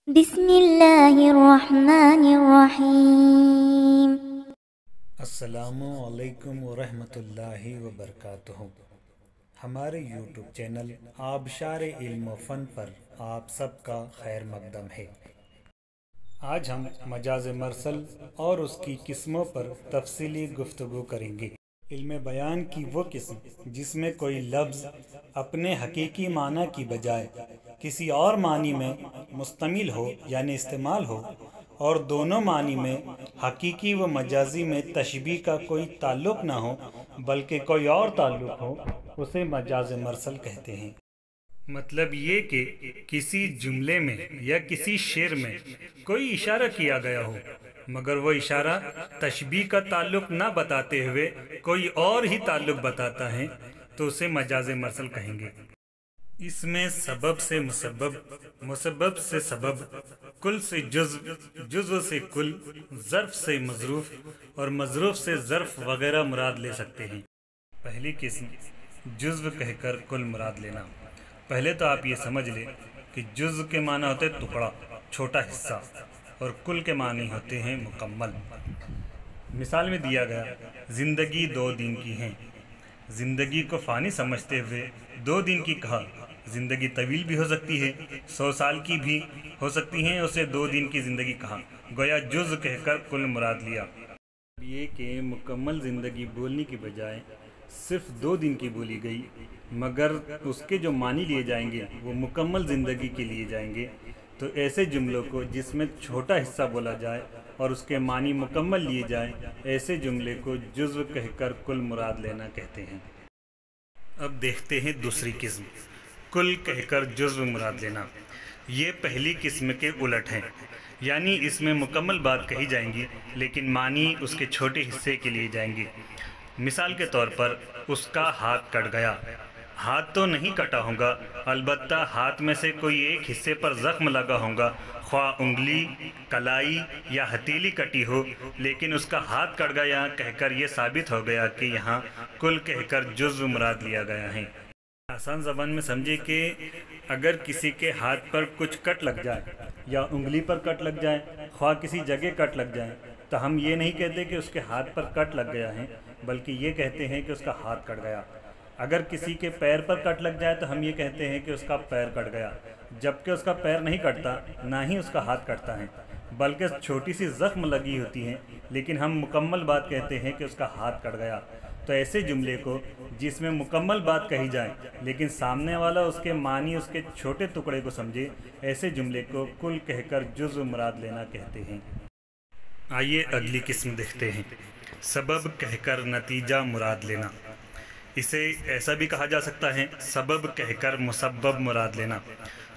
بسم اللہ الرحمن الرحیم۔ السلام علیکم ورحمۃ اللہ وبرکاتہ۔ ہمارے یوٹیوب چینل آبشار علم و فن پر آپ سب کا خیر مقدم ہے۔ آج ہم مجاز مرسل اور اس کی قسموں پر تفصیلی گفتگو کریں گے۔ علم بیان کی وہ قسم جس میں کوئی لفظ اپنے حقیقی معنی کی بجائے کسی اور معنی میں مستعمل ہو یعنی استعمال ہو، اور دونوں معنی میں حقیقی و مجازی میں تشبیہ کا کوئی تعلق نہ ہو بلکہ کوئی اور تعلق ہو، اسے مجاز مرسل کہتے ہیں۔ مطلب یہ کہ کسی جملے میں یا کسی شعر میں کوئی اشارہ کیا گیا ہو مگر وہ اشارہ تشبیہ کا تعلق نہ بتاتے ہوئے کوئی اور ہی تعلق بتاتا ہے تو اسے مجاز مرسل کہیں گے۔ اس میں سبب سے مسبب، مسبب سے سبب، کل سے جزو، جزو سے کل، ظرف سے مظروف اور مظروف سے ظرف وغیرہ مراد لے سکتے ہیں۔ پہلی قسم جزو کہہ کر کل مراد لینا۔ پہلے تو آپ یہ سمجھ لیں کہ جزو کے معنی ہوتے ٹکڑا، چھوٹا حصہ، اور کل کے معنی ہوتے ہیں مکمل۔ مثال میں دیا گیا زندگی 2 دن کی ہیں۔ زندگی کو فانی سمجھتے ہوئے 2 دن کی کہا۔ زندگی طویل بھی ہو سکتی ہے، 100 سال کی بھی ہو سکتی ہیں، اسے 2 دن کی زندگی کہا، گویا جز کہہ کر کل مراد لیا۔ یہ کہ مکمل زندگی بولنے کی بجائے صرف 2 دن کی بولی گئی مگر اس کے جو معنی لیے جائیں گے وہ مکمل زندگی کے لیے جائیں گے، تو ایسے جملوں کو جس میں چھوٹا حصہ بولا جائے اور اس کے معنی مکمل لیے جائیں، ایسے جملے کو جزو کہہ کر کل مراد لینا کہتے ہیں۔ اب دیکھتے ہیں دوسری قسم، کل کہہ کر جزو مراد لینا۔ یہ پہلی قسم کے الٹ ہیں، یعنی اس میں مکمل بات کہی جائیں گی لیکن معنی اس کے چھوٹے حصے کے لیے جائیں گے۔ مثال کے طور پر اس کا ہاتھ کٹ گیا۔ ہاتھ تو نہیں کٹا ہوگا، البتہ ہاتھ میں سے کوئی ایک حصے پر زخم لگا ہوگا، خواہ انگلی، کلائی یا ہتھیلی کٹی ہو، لیکن اس کا ہاتھ کٹ گیا کہہ کر یہ ثابت ہو گیا کہ یہاں کل کہہ کر جزو مراد لیا گیا ہے۔ آسان زبان میں سمجھے کہ اگر کسی کے ہاتھ پر کچھ کٹ لگ جائے یا انگلی پر کٹ لگ جائے، خواہ کسی جگہ کٹ لگ جائے، تو ہم یہ نہیں کہتے کہ اس کے ہاتھ پر کٹ لگ گیا ہے بلکہ یہ کہتے ہیں کہ اس کا ہاتھ کٹ گیا۔ اگر کسی کے پیر پر کٹ لگ جائے تو ہم یہ کہتے ہیں کہ اس کا پیر کٹ گیا، جبکہ اس کا پیر نہیں کٹتا نہ ہی اس کا ہاتھ کٹتا ہے، بلکہ چھوٹی سی زخم لگی ہوتی ہے، لیکن ہم مکمل بات کہتے ہیں کہ اس کا ہاتھ کٹ گیا۔ تو ایسے جملے کو جس میں مکمل بات کہی جائے لیکن سامنے والا اس کے معنی اس کے چھوٹے ٹکڑے کو سمجھے، ایسے جملے کو کل کہہ کر جزو مراد لینا کہتے ہیں۔ آئیے اگلی قسم دیکھتے ہیں، سبب کہہ کر نتیجہ مراد لینا۔ اسے ایسا بھی کہا جا سکتا ہے سبب کہہ کر مسبب مراد لینا۔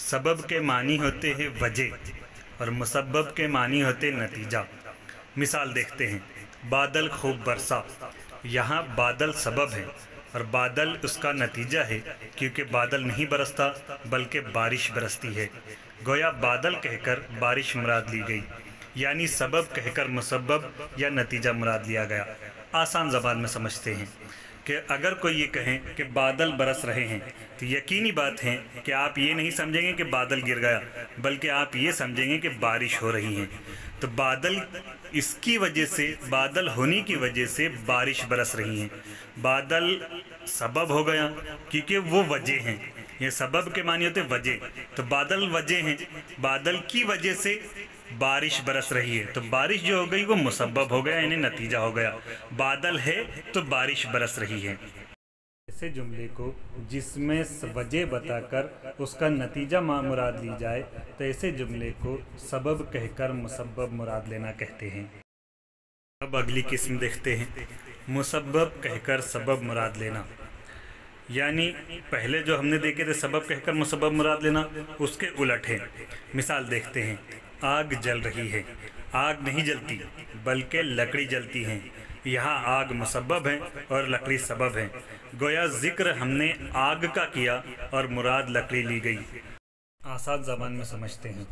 سبب کے معنی ہوتے ہیں وجہ اور مسبب کے معنی ہوتے نتیجہ۔ مثال دیکھتے ہیں، بادل خوب برسا۔ یہاں بادل سبب ہے اور بادل اس کا نتیجہ ہے، کیونکہ بادل نہیں برستا بلکہ بارش برستی ہے، گویا بادل کہہ کر بارش مراد لی گئی، یعنی سبب کہہ کر مسبب یا نتیجہ مراد لیا گیا۔ آسان زبان میں سمجھتے ہیں کہ اگر کوئی یہ کہیں کہ بادل برس رہے ہیں تو یقینی بات ہے کہ آپ یہ نہیں سمجھیں گے کہ بادل گر گیا بلکہ آپ یہ سمجھیں گے کہ بارش ہو رہی ہے۔ تو بادل اس کی وجہ سے، بادل ہونے کی وجہ سے بارش برس رہی ہے۔ بادل سبب ہو گیا کیونکہ وہ وجہ ہیں، یہ سبب کے معنی ہوتے وجہ، تو بادل وجہ ہیں، بادل کی وجہ سے بارش برس رہی ہے، تو بارش جو ہو گئی وہ مسبب ہو گیا یعنی نتیجہ ہو گیا۔ بادل ہے تو بارش برس رہی ہے۔ ایسے جملے کو جس میں وجہ بتا کر اس کا نتیجہ مراد لی جائے تو ایسے جملے کو سبب کہہ کر مسبب مراد لینا کہتے ہیں۔ اب اگلی قسم دیکھتے ہیں، مسبب کہہ کر سبب مراد لینا۔ یعنی پہلے جو ہم نے دیکھے تھے سبب کہہ کر مسبب مراد لینا، اس کے الٹ ہے۔ مثال دیکھتے ہیں، آگ جل رہی ہے۔ آگ نہیں جلتی بلکہ لکڑی جلتی ہے، یہاں آگ مسبب ہے اور لکڑی سبب ہے، گویا ذکر ہم نے آگ کا کیا اور مراد لکڑی لی گئی۔ آسان زبان میں سمجھتے ہیں،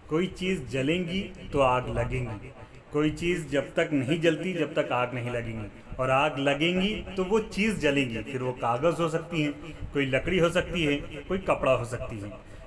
کوئی چیز جلیں گی تو آگ لگیں گی، کوئی چیز جب تک نہیں جلتی جب تک آگ نہیں لگیں گی، اور آگ لگیں گی تو وہ چیز جلیں گی، پھر وہ کاغذ ہو سکتی ہے، کوئی لکڑی ہو سکتی ہے، کوئی کپڑا ہو سکتی ہے۔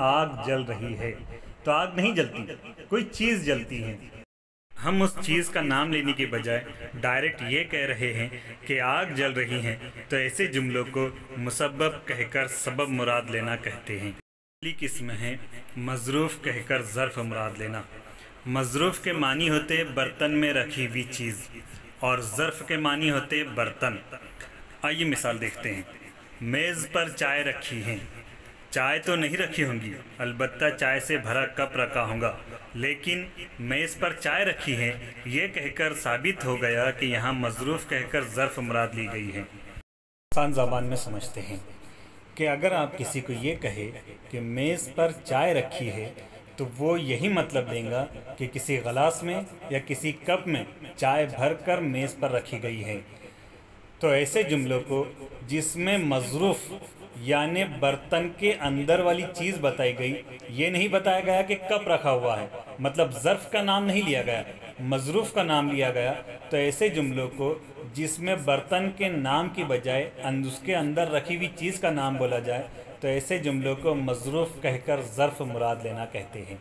آگ جل رہی ہے، تو آگ نہیں جلتی، کوئی چیز جلتی ہے۔ ہم اس چیز کا نام لینے کی بجائے ڈائریکٹ یہ کہہ رہے ہیں کہ آگ جل رہی ہے، تو ایسے جملوں کو مسبب کہہ کر سبب مراد لینا کہتے ہیں۔ پہلی قسم ہے مظروف کہہ کر ظرف مراد لینا۔ مظروف کے معنی ہوتے برتن میں رکھی ہوئی چیز، اور ظرف کے معنی ہوتے برتن۔ آئیے مثال دیکھتے ہیں۔ میز پر چائے رکھی ہے، چائے تو نہیں رکھی ہوں گی، البتہ چائے سے بھرا کپ رکھا ہوگا، لیکن میز پر چائے رکھی ہے یہ کہہ کر ثابت ہو گیا کہ یہاں مظروف کہہ کر ظرف مراد لی گئی ہے۔ آسان زبان میں سمجھتے ہیں کہ اگر آپ کسی کو یہ کہے کہ میز پر چائے رکھی ہے تو وہ یہی مطلب دیں گا کہ کسی گلاس میں یا کسی کپ میں چائے بھر کر میز پر رکھی گئی ہے۔ تو ایسے جملوں کو جس میں مظروف یعنی برتن کے اندر والی چیز بتائی گئی، یہ نہیں بتایا گیا کہ کپ رکھا ہوا ہے، مطلب ظرف کا نام نہیں لیا گیا، مظروف کا نام لیا گیا، تو ایسے جملوں کو جس میں برتن کے نام کی بجائے اس کے اندر رکھی ہوئی چیز کا نام بولا جائے تو ایسے جملوں کو مظروف کہہ کر ظرف مراد لینا کہتے ہیں۔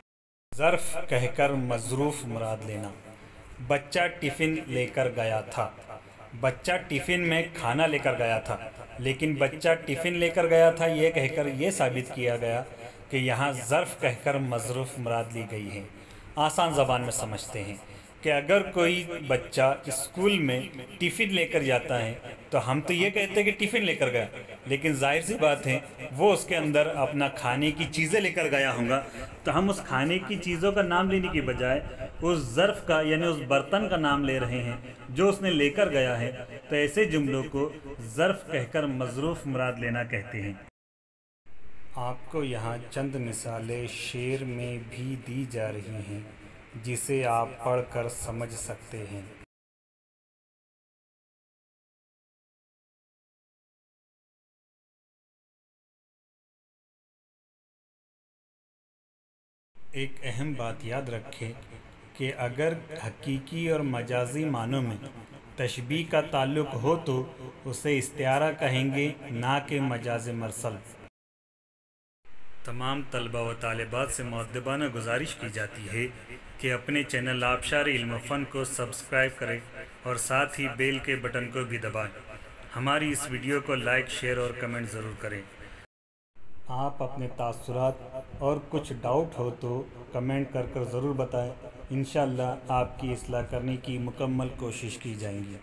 ظرف کہہ کر مظروف مراد لینا۔ بچہ ٹفن لے کر گیا تھا۔ بچہ ٹفن میں کھانا لے کر گیا تھا، لیکن بچہ ٹفن لے کر گیا تھا یہ کہہ کر یہ ثابت کیا گیا کہ یہاں ظرف کہہ کر مظروف مراد لی گئی ہے۔ آسان زبان میں سمجھتے ہیں کہ اگر کوئی بچہ اسکول میں ٹفن لے کر جاتا ہے تو ہم تو یہ کہتے ہیں کہ ٹفن لے کر گیا، لیکن ظاہر سی بات ہے وہ اس کے اندر اپنا کھانے کی چیزیں لے کر گیا ہوگا، تو ہم اس کھانے کی چیزوں کا نام لینے کی بجائے اس ظرف کا یعنی اس برتن کا نام لے رہے ہیں جو اس نے لے کر گیا ہے، تو ایسے جملوں کو ظرف کہہ کر مظروف مراد لینا کہتے ہیں۔ آپ کو یہاں چند مثالیں شعر میں بھی دی جا رہی ہیں جسے آپ پڑھ کر سمجھ سکتے ہیں۔ ایک اہم بات یاد رکھیں کہ اگر حقیقی اور مجازی معنوں میں تشبیہ کا تعلق ہو تو اسے استعارہ کہیں گے، نہ کہ مجاز مرسل۔ تمام طلبہ و طالبات سے مؤدبانہ گزارش کی جاتی ہے کہ اپنے چینل آبشار علم و فن کو سبسکرائب کریں اور ساتھ ہی بیل کے بٹن کو بھی دبائیں۔ ہماری اس ویڈیو کو لائک، شیئر اور کمنٹ ضرور کریں۔ آپ اپنے تاثرات اور کچھ ڈاؤٹ ہو تو کمنٹ کر ضرور بتائیں، انشاءاللہ آپ کی اصلاح کرنے کی مکمل کوشش کی جائیں گی۔